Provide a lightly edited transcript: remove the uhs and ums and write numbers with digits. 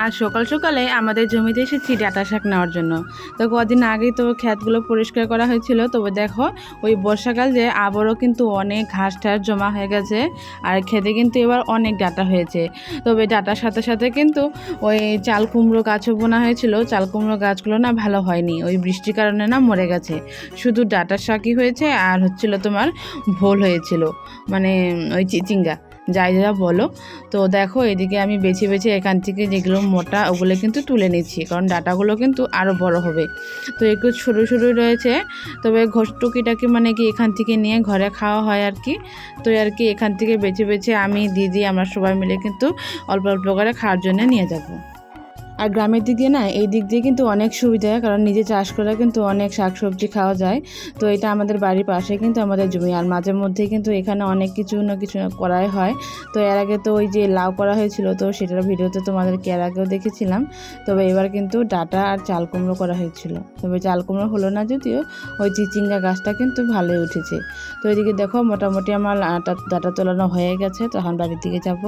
আর সকাল সকালে আমাদের জমিতে এসেছি ডাঁটা শাক নেওয়ার জন্য। তো কদিন আগেই তো ক্ষেতগুলো পরিষ্কার করা হয়েছিল, তবে দেখো ওই বর্ষাকাল যে আবারও কিন্তু অনেক ঘাস টাস জমা হয়ে গেছে, আর খেতে কিন্তু এবার অনেক ডাঁটা হয়েছে। তবে ডাঁটার সাথে সাথে কিন্তু ওই চাল কুমড়ো গাছও বোনা হয়েছিল, চাল কুমড়ো গাছগুলো না ভালো হয়নি, ওই বৃষ্টির কারণে না মরে গেছে। শুধু ডাঁটার শাকই হয়েছে, আর হচ্ছিল তোমার ভোল হয়েছিল, মানে ওই চিচিঙ্গা যাই যা বলো। তো দেখো এদিকে আমি বেছে বেছে এখান থেকে যেগুলো মোটা ওগুলো কিন্তু তুলে নিচ্ছি, কারণ ডাঁটাগুলো কিন্তু আরও বড় হবে। তো একটু সরু সরু রয়েছে, তবে টুকিটাকি মানে কি এখান থেকে নিয়ে ঘরে খাওয়া হয় আর কি। তো আর কি এখান থেকে বেছে বেছে আমি দিদি আমরা সবাই মিলে কিন্তু অল্প অল্প করে খাওয়ার জন্য নিয়ে যাব। আর গ্রামের দিক দিয়ে না এই দিক দিয়ে কিন্তু অনেক সুবিধা, কারণ নিজে চাষ করে কিন্তু অনেক শাকসবজি খাওয়া যায়। তো এটা আমাদের বাড়ির পাশে কিন্তু আমাদের জমি, আর মাঝে মধ্যে কিন্তু এখানে অনেক কিছু না কিছু করাই হয়। তো এর আগে তো ওই যে লাউ করা হয়েছিল, তো সেটার ভিডিওতে তোমাদেরকে এর আগেও দেখেছিলাম। তবে এবার কিন্তু ডাঁটা আর চাল কুমড়ো করা হয়েছিল, তবে চাল কুমড়ো হলো না, যদিও ওই চিচিঙ্গা গাছটা কিন্তু ভালোই উঠেছে। তো এদিকে দেখো মোটামুটি আমার ডাঁটা তোলানো হয়ে গেছে, তখন বাড়ির দিকে যাব।